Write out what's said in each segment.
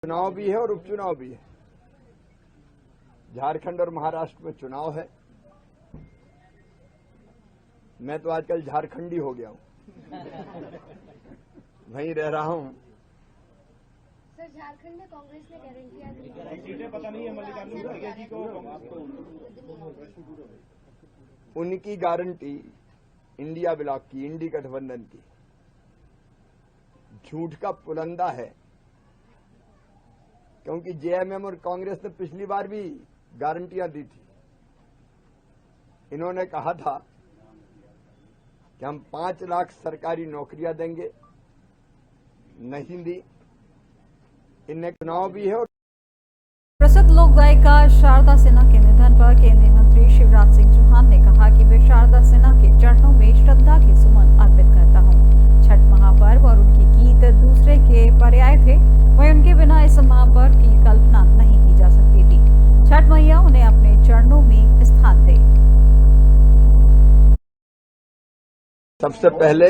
चुनाव भी है और उपचुनाव भी है। झारखंड और महाराष्ट्र में चुनाव है। मैं तो आजकल झारखंडी हो गया हूं। वहीं रह रहा हूं। सर, झारखंड में कांग्रेस ने गारंटियां दी, सीटें पता नहीं है मल्लिकार्जुन खड़गे जी को। उनकी गारंटी इंडिया ब्लॉक की, इंडी गठबंधन की झूठ का पुलंदा है, क्योंकि जेएमएम और कांग्रेस ने पिछली बार भी गारंटियां दी थी। इन्होंने कहा था कि हम 5 लाख सरकारी नौकरियां देंगे, नहीं दी। इनने चुनाव भी है और प्रसिद्ध लोक गायिका शारदा सिन्हा के निधन पर केंद्रीय मंत्री शिवराज सिंह चौहान ने कहा कि वे शारदा सिन्हा के चरणों में श्रद्धा के सुमन अर्पित करता हूं। छठ महापर्व और उनके गीत दूसरे के पर्याय थे, वहीं उनके बिना इस महापर्व की कल्पना नहीं की जा सकती थी। छठ मैया उन्हें अपने चरणों में स्थान दे। सबसे पहले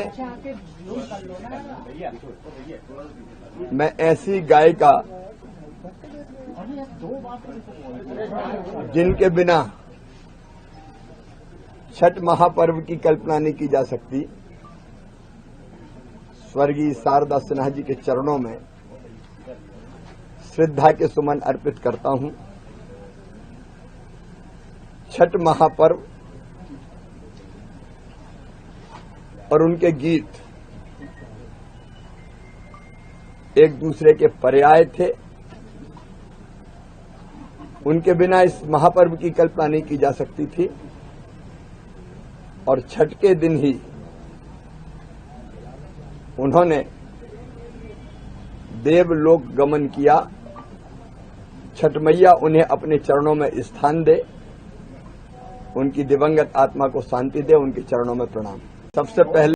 मैं ऐसी गायिका जिनके बिना छठ महापर्व की कल्पना नहीं की जा सकती, स्वर्गीय शारदा सिन्हा जी के चरणों में श्रद्धा के सुमन अर्पित करता हूं। छठ महापर्व और उनके गीत एक दूसरे के पर्याय थे। उनके बिना इस महापर्व की कल्पना नहीं की जा सकती थी और छठ के दिन ही उन्होंने देवलोक गमन किया। छठ मैया उन्हें अपने चरणों में स्थान दे, उनकी दिवंगत आत्मा को शांति दे। उनके चरणों में प्रणाम। सबसे पहले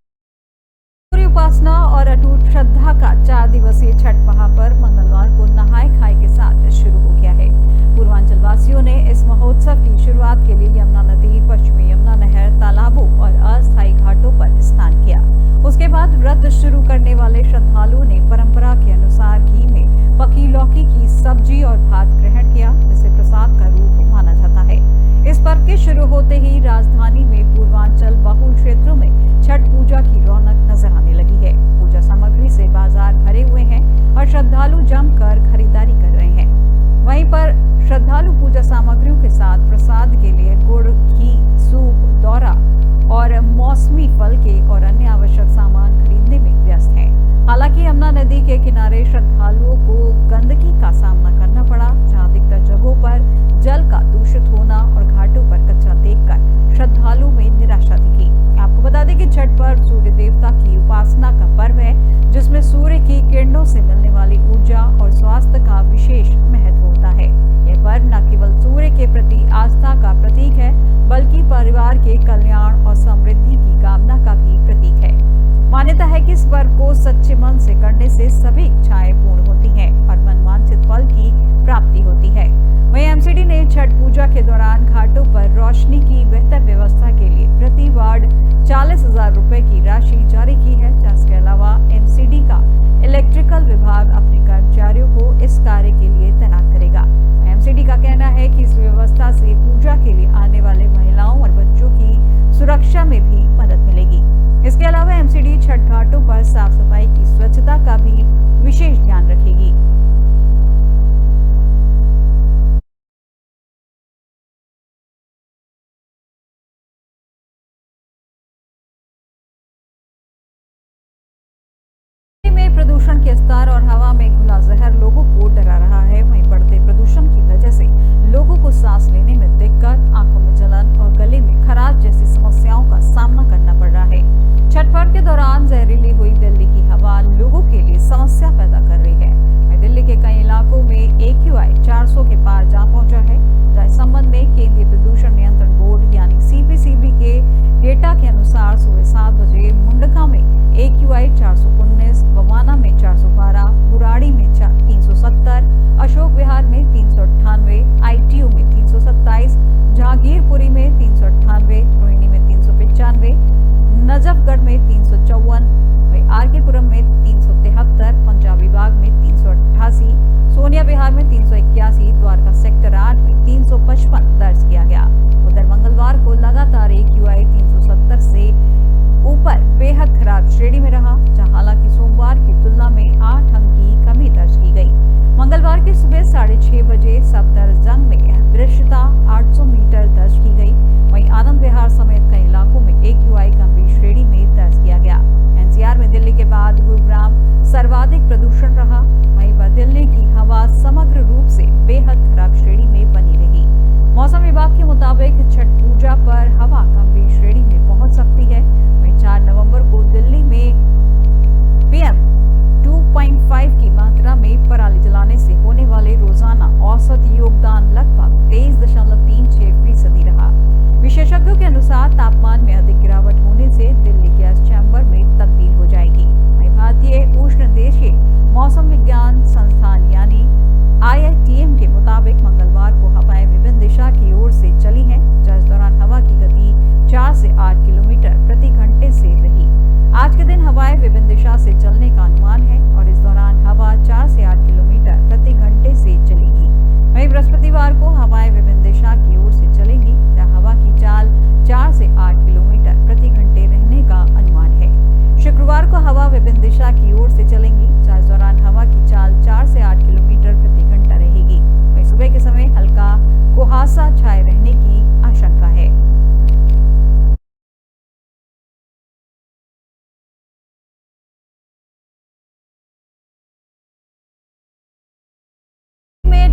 सूर्य उपासना और अटूट श्रद्धा का 4 दिवसीय छठ महापर्व मंगलवार को नहाय खाए के साथ शुरू हो गया है। पूर्वांचल वासियों ने इस महोत्सव की शुरुआत के लिए यमुना नदी, पश्चिमी यमुना नहर, तालाबों और अस्थायी घाटों पर स्नान किया। उसके बाद व्रत शुरू करने वाले श्रद्धालुओं ने परंपरा के अनुसार घी में पकी लौकी की सब्जी और भात ग्रहण किया, जिसे प्रसाद का रूप माना जाता है। इस पर्व के शुरू होते ही राजधानी में पूर्वांचल बहुल क्षेत्रों में छठ पूजा की रौनक नजर आने लगी है। पूजा सामग्री से बाजार भरे हुए हैं और श्रद्धालु जमकर खरीदारी कर रहे हैं। वहीं पर श्रद्धालु पूजा सामग्रियों के साथ प्रसाद के लिए गुड़, घी, सूप, दौरा और मौसमी फल के और अन्य आवश्यक सामान खरीदने में व्यस्त हैं। हालांकि यमुना नदी के किनारे श्रद्धालुओं को गंदगी का सामना करना पड़ा, जहां अधिकतर जगहों पर जल का दूषित होना और घाटों पर कचरा देखकर श्रद्धालुओं में निराशा दिखी। आपको बता दें कि छठ पर्व सूर्य देवता की उपासना का पर्व है, जिसमें सूर्य की किरणों से मिलने वाली ऊर्जा और स्वास्थ्य का विशेष महत्व होता है। यह पर्व न केवल सूर्य के प्रति आस्था का प्रतीक है, बल्कि परिवार के कल्याण और समृद्धि की कामना का भी प्रतीक है। मान्यता है कि इस पर्व को सच्चे मन से करने से सभी इच्छाएं पूर्ण होती हैं और मनवांछित फल की प्राप्ति होती है। वहीं एमसीडी ने छठ पूजा के दौरान घाटों पर रोशनी की बेहतर व्यवस्था के लिए प्रति वार्ड 40,000 रुपए की राशि जारी की है। इसके अलावा एमसीडी का इलेक्ट्रिकल विभाग अपने कर्मचारियों को इस कार्य के लिए तैनात करेगा। एमसीडी का कहना है कि इस व्यवस्था से पूजा के लिए आने वाले महिलाओं और बच्चों की सुरक्षा में भी मदद मिलेगी। इसके अलावा एमसीडी छठ घाटों पर साफ सफाई की स्वच्छता का भी विशेष ध्यान रखेगी। प्रदूषण के स्तर और हवा में घुला जहर लोगों को डरा रहा है। वहीं बढ़ते प्रदूषण की वजह से लोगों को सांस लेने में दिक्कत, आंखों में जलन और गले में खराश जैसी समस्याओं का सामना करना पड़ रहा है। छठ पर्व के दौरान जहरीली हुई दिल्ली की हवा लोगों के लिए समस्या पैदा कर रही है। दिल्ली के कई इलाकों में AQI 400 के पार जा पहुंचा है, जहां इस संबंध में केंद्रीय प्रदूषण नियंत्रण बोर्ड यानी CPCB के डेटा के अनुसार सुबह 7 बजे मुंडका में AQI 419, बवाना में 412, बुराड़ी में 370, अशोक विहार में 398, ITO में 327, जहांगीरपुरी में 398, रोहिणी में 395, नजफगढ़ में 354, आरकेपुरम में 373, पंजाबी बाग में 388,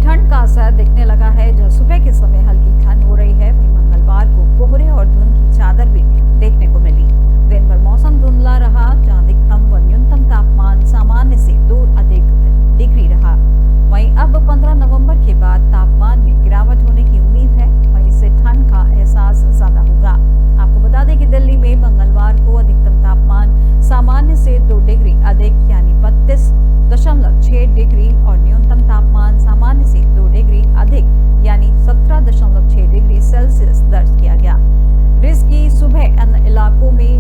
ठंड का असर दिखने लगा है। जहां सुबह के समय हल्की ठंड हो रही है, वहीं मंगलवार को कोहरे और धुंध की चादर भी देखने को मिली। दिन भर मौसम धुंधला रहा, जहां अधिकतम व न्यूनतम तापमान सामान्य से 2 अधिक डिग्री रहा। वहीं अब 15 नवंबर के बाद तापमान में गिरावट होने की उम्मीद है। वहीं इससे ठंड का एहसास ज्यादा होगा। आपको बता दें कि दिल्ली में मंगलवार को अधिकतम तापमान सामान्य से 2 डिग्री अधिक यानी 32.6 डिग्री और न्यूनतम तापमान सामान्य से 2 डिग्री अधिक यानी 17.6 डिग्री सेल्सियस दर्ज किया गया। रिज की सुबह अन्य इलाकों में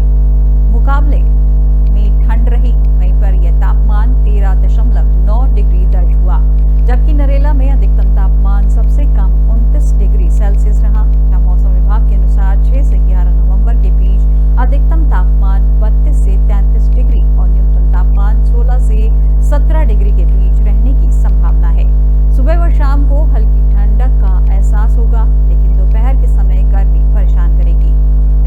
मुकाबले में ठंड रही। वहीं पर यह तापमान 13.9 डिग्री दर्ज हुआ, जबकि नरेला में अधिकतम तापमान सबसे कम 29 डिग्री सेल्सियस रहा। मौसम विभाग के अनुसार 6 से 11 नवंबर के बीच अधिकतम तापमान 32 से 33 डिग्री और न्यूनतम तापमान 16 से 17 डिग्री के बीच रहने की संभावना है। सुबह व शाम को हल्की ठंडक का एहसास होगा, लेकिन दोपहर के समय गर्मी परेशान करेगी।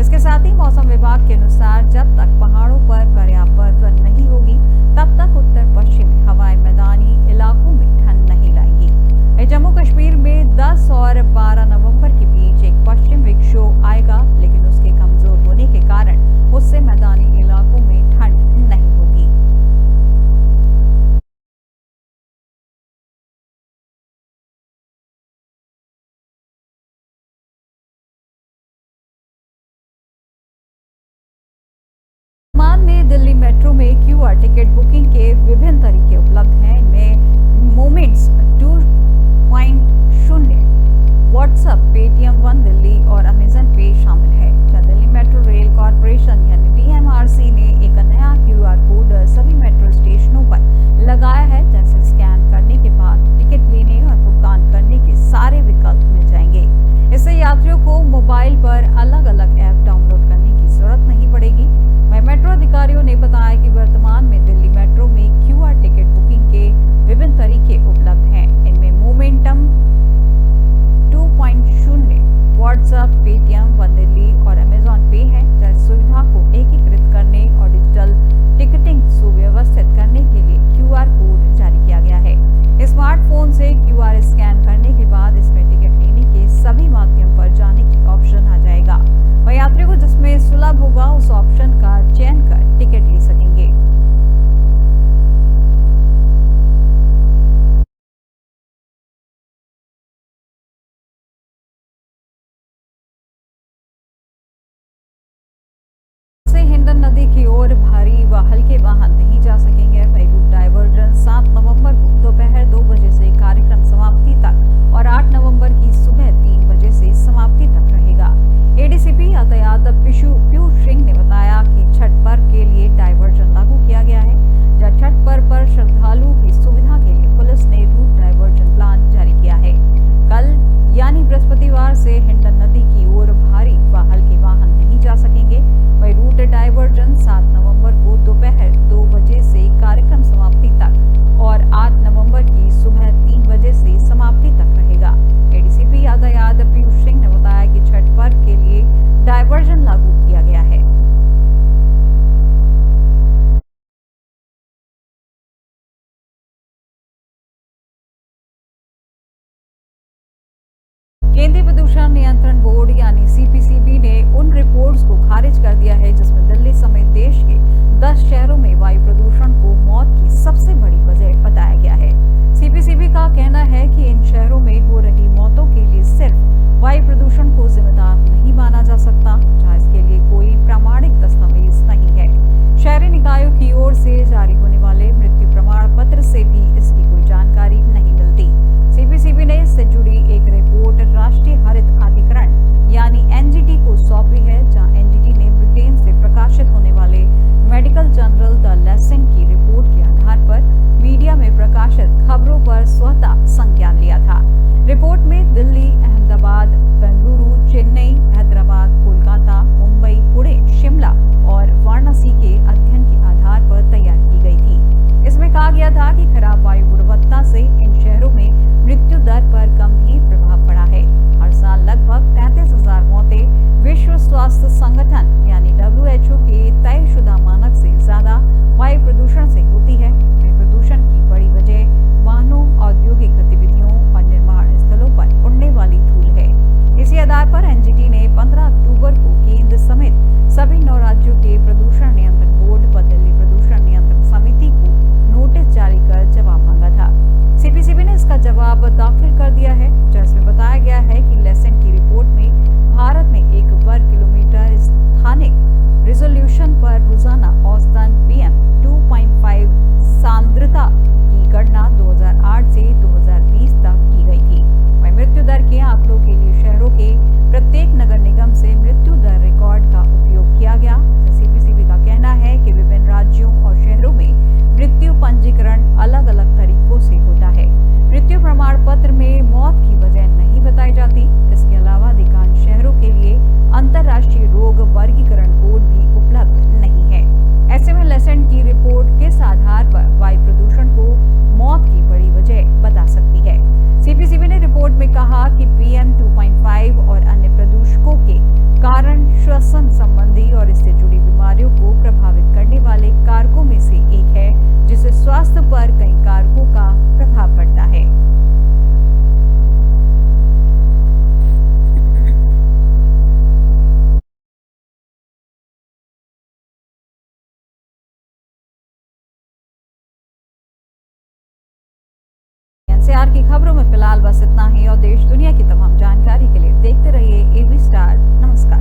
इसके साथ ही मौसम विभाग के अनुसार जब तक पहाड़ों पर पर्याप्त बर्फ नहीं होगी, तब तक उत्तर पश्चिमी हवाएं मैदानी इलाकों में ठंड नहीं लाएंगी। जम्मू कश्मीर में 10 और 12 नवंबर के बीच एक पश्चिम विक्षोभ आएगा, लेकिन उसके कमजोर होने के कारण उससे मैदानी इलाकों में ठंड नहीं होगी। में दिल्ली मेट्रो में QR टिकट बुकिंग के विभिन्न तरीके उपलब्ध हैं। इनमें moments 2.0, WhatsApp, Paytm one Delhi और अमेजन पे शामिल है। दिल्ली मेट्रो रेल कॉरपोरेशन यानी DMRC ने एक नया QR कोड सभी मेट्रो स्टेशनों पर लगाया है, जैसे स्कैन करने के बाद टिकट लेने और भुगतान करने के सारे विकल्प मिल जाएंगे। इससे यात्रियों को मोबाइल पर अलग अलग ऐप डाउनलोड करने की जरूरत नहीं पड़ेगी। मेट्रो अधिकारियों ने बताया कि वर्तमान में दिल्ली मेट्रो में QR टिकट बुकिंग के विभिन्न तरीके उपलब्ध हैं। इनमें momentum 2.0, WhatsApp, Paytm one Delhi और अमेजॉन पे है। जिस सुविधा को एकीकृत करने और डिजिटल टिकटिंग सुव्यवस्थित करने के लिए QR कोड जारी किया गया है। स्मार्टफोन से QR स्कैन करने के बाद इसमें टिकट लेने के सभी माध्यम पर जाने की ऑप्शन आ जाएगा। वह यात्रियों को जिसमें सुलभ होगा उस ऑप्शन का चयन कर टिकट ले सकेंगे। हिंडन नदी की ओर भारी व हल्के वाहन नहीं जा सकेंगे। वही रूट डायवर्जन 7 नवंबर को दोपहर 2 बजे से कार्यक्रम समाप्ति तक और 8 नवंबर की सुबह 3 बजे से समाप्ति तक रहेगा। ADCP यातायात पीयूष सिंह ने बताया कि छठ पर्व के लिए डायवर्जन लागू किया गया है। जहां छठ पर्व पर श्रद्धालुओं की सुविधा के लिए पुलिस ने रूट डायवर्जन प्लान जारी किया है। कल यानी बृहस्पतिवार से हिंडन नदी की ओर भारी व हल्के वाहन नहीं जा सकेंगे। वही रूट डायवर्जन 7 नवंबर को दोपहर 2 बजे से कार्यक्रम समाप्ति तक और 8 नवंबर की सुबह 3 बजे से समाप्ति तक रहेगा। ADCP यातायात पीयूष सिंह ने बताया कि छठ पर्व के लिए डायवर्जन लागू किया गया है। केंद्रीय प्रदूषण नियंत्रण बोर्ड यानी CPCB ने उन रिपोर्ट्स को खारिज कर दिया है जिसमें दिल्ली समेत देश के 10 शहरों में वायु प्रदूषण को मौत की सबसे बड़ी वजह बताया गया है। CPCB का कहना है कि इन शहरों में हो रही मौतों के लिए सिर्फ वायु प्रदूषण को जिम्मेदार नहीं माना जा सकता, जहां इसके लिए कोई प्रामाणिक दस्तावेज नहीं है। शहरी निकायों की ओर से जारी होने वाले मृत्यु प्रमाण पत्र से भी इसकी कोई जानकारी नहीं मिलती। CPCB ने इससे जुड़ी एक रिपोर्ट राष्ट्रीय हरित अधिकरण यानी NGT को सौंपी है, जहां NGT ने ब्रिटेन से प्रकाशित पर रोजाना औसतन PM 2.5 सांद्रता की गणना 2008 से 2020 तक की गई थी। वहीं मृत्यु दर के आंकड़ों के लिए शहरों के प्रत्येक नगर निगम से मृत्यु दर रिकॉर्ड का उपयोग किया गया। CPCB का कहना है कि विभिन्न राज्यों और शहरों में मृत्यु पंजीकरण अलग अलग तरीकों से होता है। मृत्यु प्रमाण पत्र में मौत की वजह नहीं बताई जाती। इसके अलावा अधिकांश शहरों के लिए अंतर्राष्ट्रीय रोग वर्गीकरण कोड भी उपलब्ध नहीं है। ऐसे में लेसेंट की रिपोर्ट किस आधार पर वायु प्रदूषण को मौत की बड़ी वजह बता सकती है। CPCB ने रिपोर्ट में कहा कि PM 2.5 और अन्य प्रदूषकों के कारण श्वसन संबंधी और इससे जुड़ी बीमारियों को प्रभावित करने वाले कारकों में से एक है, जिससे स्वास्थ्य पर कई कारकों का प्रभाव पड़ता है। NCR की खबरों में फिलहाल बस इतना ही और देश दुनिया की तमाम जानकारी के लिए देखते रहिए AB स्टार। नमस्कार।